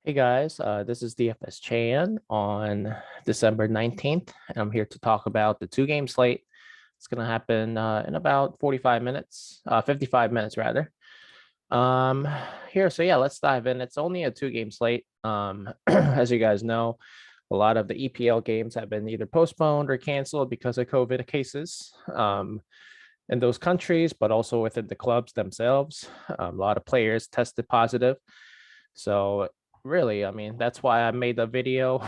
Hey guys, this is Dfs Chan on December 19th, and I'm here to talk about the two-game slate. It's going to happen in about 45 minutes, 55 minutes rather. So yeah, let's dive in. It's only a two-game slate. As you guys know, a lot of the EPL games have been either postponed or canceled because of COVID cases in those countries, but also within the clubs themselves. A lot of players tested positive. So really, I mean, that's why I made the video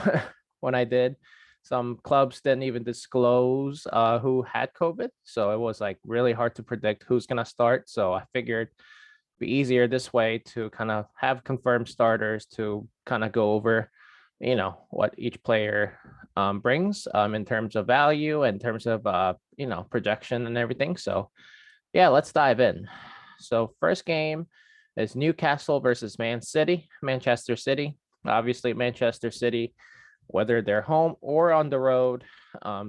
when I did. Some clubs didn't even disclose who had COVID. So it was like really hard to predict who's going to start. So I figured it'd be easier this way to kind of have confirmed starters to kind of go over, what each player brings in terms of value, in terms of, projection and everything. So yeah, let's dive in. So first game is Newcastle versus Manchester City. Obviously, Manchester City, whether they're home or on the road,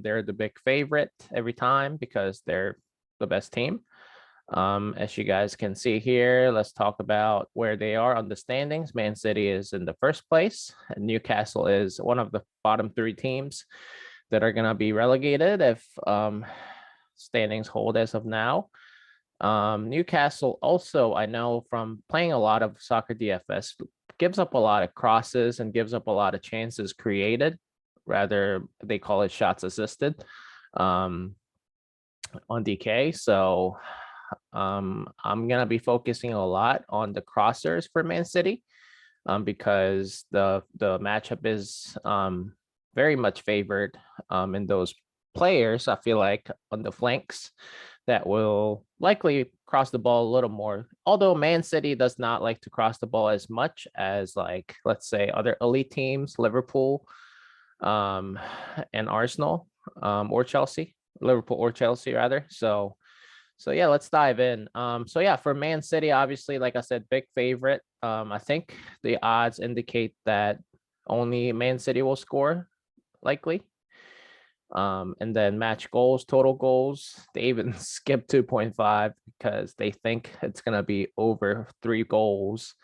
they're the big favorite every time because they're the best team. As you guys can see here, let's talk about where they are on the standings. Man City is in the first place, and Newcastle is one of the bottom three teams that are going to be relegated if standings hold as of now. Newcastle also, I know from playing a lot of soccer DFS, gives up a lot of crosses and gives up a lot of chances created. Rather, they call it shots assisted on DK. So I'm gonna be focusing a lot on the crossers for Man City because the matchup is very much favored in those players. I feel like on the flanks that will likely cross the ball a little more. Although Man City does not like to cross the ball as much as, like, let's say other elite teams, Liverpool and Arsenal or Chelsea, Liverpool or Chelsea rather. So yeah, let's dive in. So yeah, for Man City, obviously, like I said, big favorite. I think the odds indicate that only Man City will score likely. And then match goals, total goals, they even skip 2.5 because they think it's gonna be over 3 goals.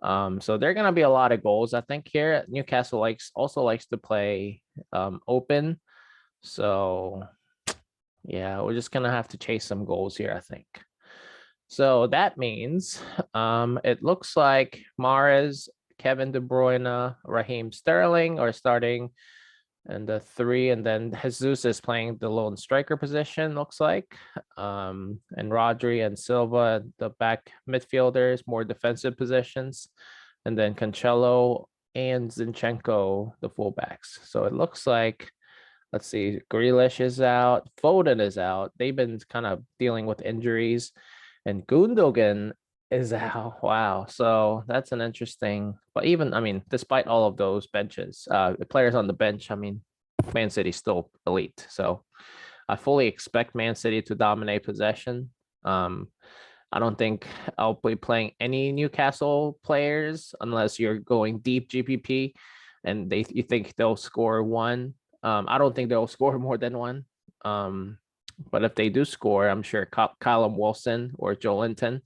So there are gonna be a lot of goals. I think here Newcastle likes to play open. So yeah, we're just gonna have to chase some goals here, I think. So that means it looks like Mahrez, Kevin De Bruyne, Raheem Sterling are starting and the three, and then Jesus is playing the lone striker position, looks like. And Rodri and Silva, the back midfielders, more defensive positions. And then Cancelo and Zinchenko, the fullbacks. So it looks like, let's see, Grealish is out, Foden is out. They've been kind of dealing with injuries. And Gundogan is out. Wow. So that's an interesting, but even, I mean, despite all of those benches, players on the bench, I mean, Man City's still elite. So I fully expect Man City to dominate possession. I don't think I'll be playing any Newcastle players unless you're going deep GPP and you think they'll score one. I don't think they'll score more than one. But if they do score, I'm sure Callum Wilson or Joelinton.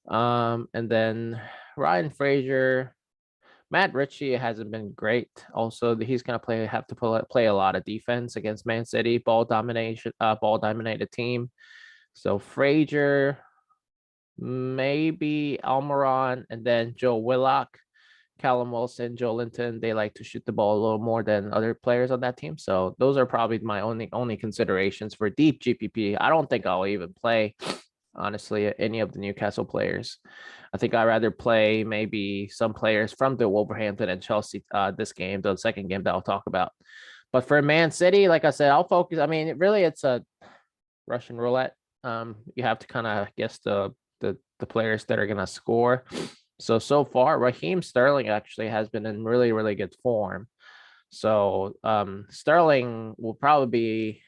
And then Ryan Fraser, Matt Ritchie hasn't been great. Also, he's gonna have to play a lot of defense against Man City, ball dominated team. So Fraser, maybe Almiron, and then Joe Willock, Callum Wilson, Joe Linton. They like to shoot the ball a little more than other players on that team. So those are probably my only considerations for deep GPP. I don't think I'll even play, honestly, any of the Newcastle players. I think I'd rather play maybe some players from the Wolverhampton and Chelsea this game, the second game that I'll talk about. But for Man City, like I said, I'll focus. I mean, really, it's a Russian roulette. You have to kind of guess the players that are gonna score. So far, Raheem Sterling actually has been in really, really good form. So Sterling will probably be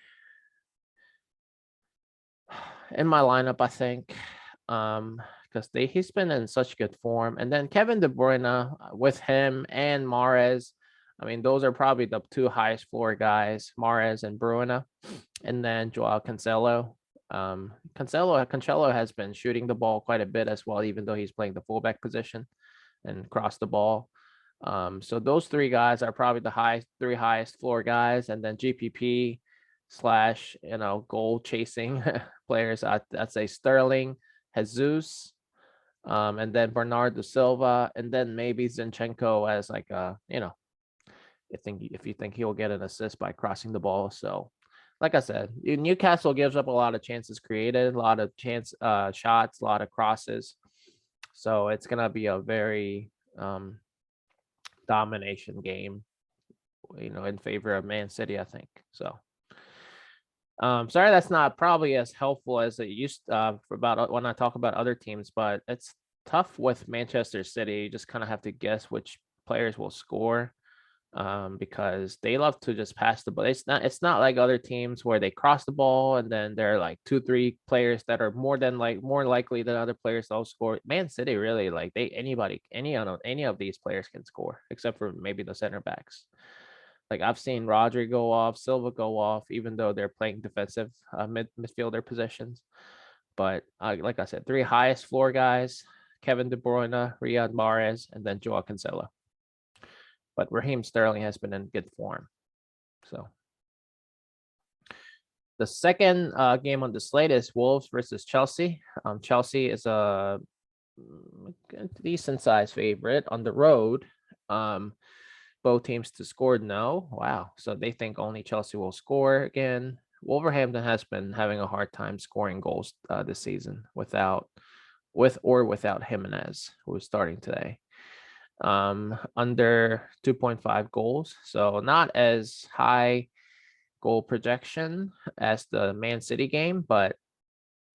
in my lineup, I think, because he's been in such good form. And then Kevin De Bruyne with him and Mahrez. I mean, those are probably the two highest floor guys, Mahrez and Bruyne, and then Joao Cancelo. Cancelo has been shooting the ball quite a bit as well, even though he's playing the fullback position and cross the ball. So those three guys are probably the three highest floor guys, and then GPP slash goal chasing players. I'd say Sterling, Jesus, and then Bernardo Silva, and then maybe Zinchenko as like if you think he'll get an assist by crossing the ball. So, like I said, Newcastle gives up a lot of chances created, a lot of shots, a lot of crosses. So it's gonna be a very domination game, in favor of Man City, I think. So, sorry that's not probably as helpful as it used for about when I talk about other teams, but it's tough with Manchester City. You just kind of have to guess which players will score, because they love to just pass the ball. It's not like other teams where they cross the ball and then there are like 2-3 players that are more likely than other players to score. Man City really like any of these players can score except for maybe the center backs. Like I've seen Rodri go off, Silva go off, even though they're playing defensive midfielder positions. But like I said, three highest floor guys: Kevin De Bruyne, Riyad Mahrez, and then Joao Cancelo. But Raheem Sterling has been in good form. So the second game on the slate is Wolves versus Chelsea. Chelsea is a decent sized favorite on the road. Both teams to score no. Wow. So they think only Chelsea will score again. Wolverhampton has been having a hard time scoring goals this season with or without Jimenez, who is starting today. Under 2.5 goals, so not as high goal projection as the Man City game, but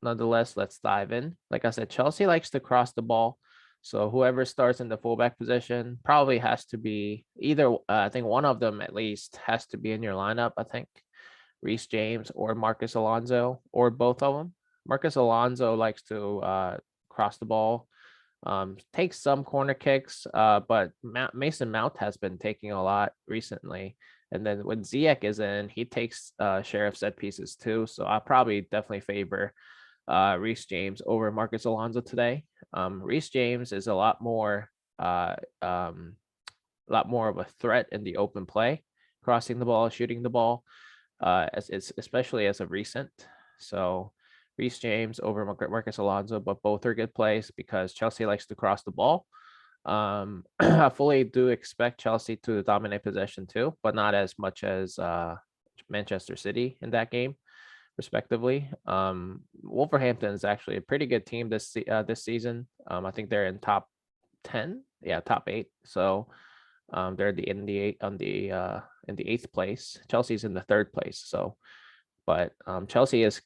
nonetheless, let's dive in. Like I said, Chelsea likes to cross the ball, so whoever starts in the fullback position probably has to be either I think one of them at least has to be in your lineup. I think Reece James or Marcus Alonso, or both of them. Marcus Alonso likes to cross the ball, takes some corner kicks, but Mason Mount has been taking a lot recently. And then when Ziyech is in, he takes share of set pieces too. So I'll probably definitely favor Reece James over Marcus Alonso today. Reece James is a lot more of a threat in the open play, crossing the ball, shooting the ball, especially as of recent. So Reece James over Marcus Alonso, but both are good plays because Chelsea likes to cross the ball. I fully do expect Chelsea to dominate possession too, but not as much as Manchester City in that game, respectively. Wolverhampton is actually a pretty good team this season. I think they're in top 10, top 8. So they're in the 8th place. Chelsea's in the 3rd place. So. But Chelsea is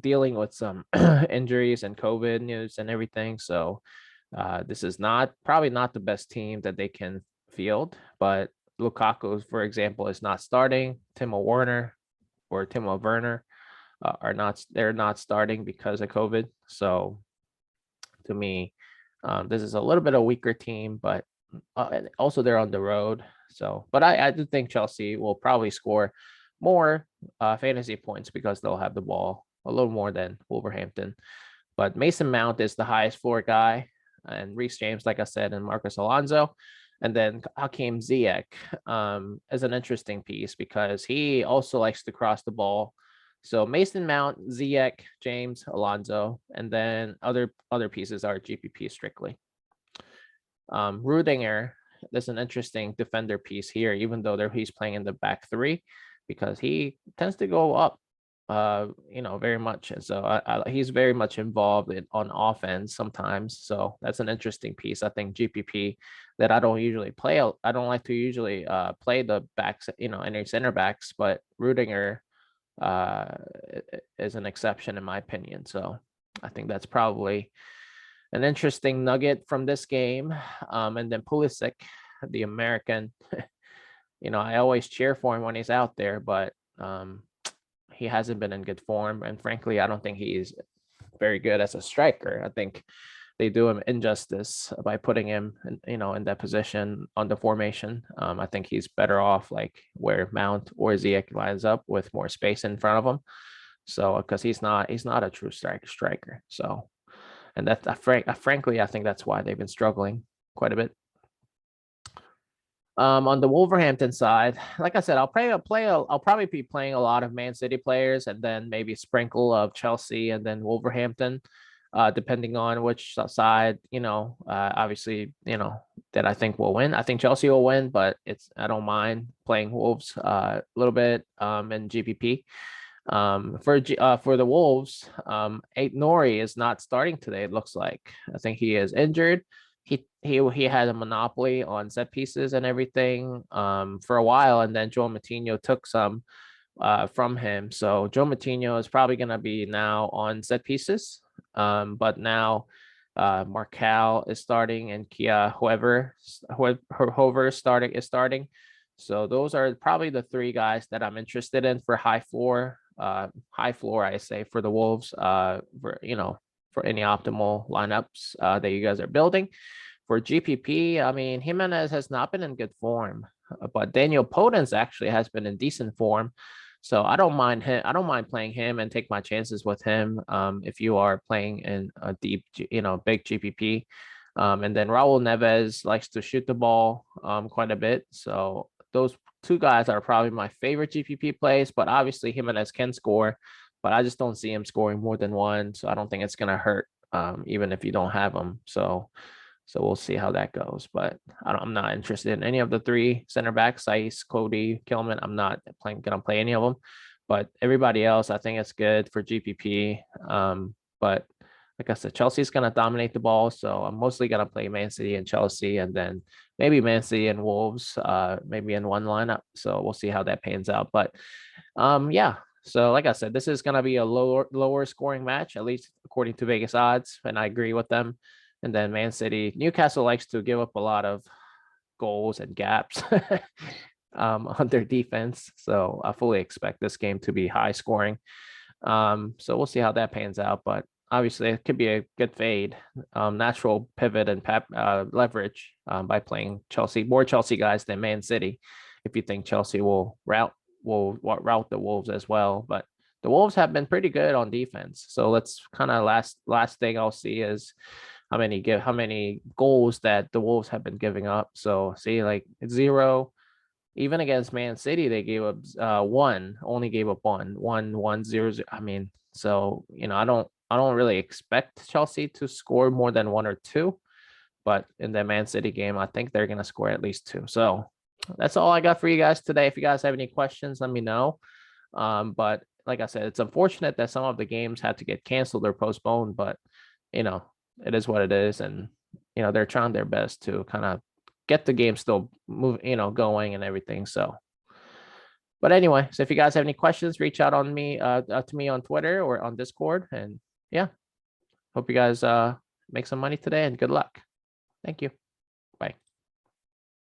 dealing with some injuries and COVID news and everything. So this is probably not the best team that they can field. But Lukaku, for example, is not starting. Timo Werner they're not starting because of COVID. So to me, this is a little bit of a weaker team, but also they're on the road. So, but I do think Chelsea will probably score more fantasy points because they'll have the ball a little more than Wolverhampton. But Mason Mount is the highest floor guy, and Reece James, like I said, and Marcus Alonso. And then Hakeem Ziyech is an interesting piece because he also likes to cross the ball. So Mason Mount, Ziyech, James, Alonso, and then other pieces are GPP strictly. Rudiger, there's an interesting defender piece here, even though he's playing in the back three, because he tends to go up, very much. And so he's very much involved on offense sometimes. So that's an interesting piece. I think GPP that I don't usually play. I don't like to usually play the backs, any center backs, but Rudiger is an exception in my opinion. So I think that's probably an interesting nugget from this game. And then Pulisic, the American, I always cheer for him when he's out there, but he hasn't been in good form. And frankly, I don't think he's very good as a striker. I think they do him injustice by putting him, in that position on the formation. I think he's better off like where Mount or Ziyech lines up with more space in front of him. So, because he's not a true striker. So, and that's frankly, I think that's why they've been struggling quite a bit. On the Wolverhampton side, like I said, I'll probably be playing a lot of Man City players and then maybe sprinkle of Chelsea and then Wolverhampton, depending on which side, obviously, that I think will win. I think Chelsea will win, but I don't mind playing Wolves a little bit in GPP. For the Wolves, Eight Nori is not starting today. It looks like I think he is injured. He had a monopoly on set pieces and everything for a while, and then Joe Matinho took some from him. So Joe Matinho is probably going to be now on set pieces, but now Marcal is starting and Kia whoever is starting. So those are probably the three guys that I'm interested in for high floor. I say for the Wolves. For any optimal lineups that you guys are building. For GPP, I mean, Jimenez has not been in good form, but Daniel Podence actually has been in decent form. So I don't mind him. I don't mind playing him and take my chances with him if you are playing in a deep, big GPP. And then Raul Neves likes to shoot the ball quite a bit. So those two guys are probably my favorite GPP plays, but obviously Jimenez can score, but I just don't see him scoring more than one. So I don't think it's going to hurt even if you don't have him. So we'll see how that goes. But I'm not interested in any of the three center backs, Saiss, Cody, Kilman. I'm not going to play any of them. But everybody else, I think it's good for GPP. But like I said, Chelsea's going to dominate the ball. So I'm mostly going to play Man City and Chelsea, and then maybe Man City and Wolves, maybe in one lineup. So we'll see how that pans out. But yeah. So like I said, this is going to be a lower scoring match, at least according to Vegas odds. And I agree with them. And then Man City, Newcastle likes to give up a lot of goals and gaps on their defense. So I fully expect this game to be high scoring. So we'll see how that pans out. But obviously, it could be a good fade, natural pivot and leverage by playing more Chelsea guys than Man City. If you think Chelsea will route the Wolves as well, but the Wolves have been pretty good on defense. So let's kind of last thing I'll see is how many goals that the Wolves have been giving up. So see, like 0. Even against Man City, they gave up only gave up 1-1-0. I mean, so I don't really expect Chelsea to score more than 1 or 2, but in the Man City game, I think they're gonna score at least 2. So that's all I got for you guys today. If you guys have any questions, let me know. But like I said, it's unfortunate that some of the games had to get canceled or postponed, but it is what it is, and they're trying their best to kind of get the game still going and everything. So, but anyway, so if you guys have any questions, reach out to me on Twitter or on Discord, and yeah, hope you guys make some money today and good luck. Thank you.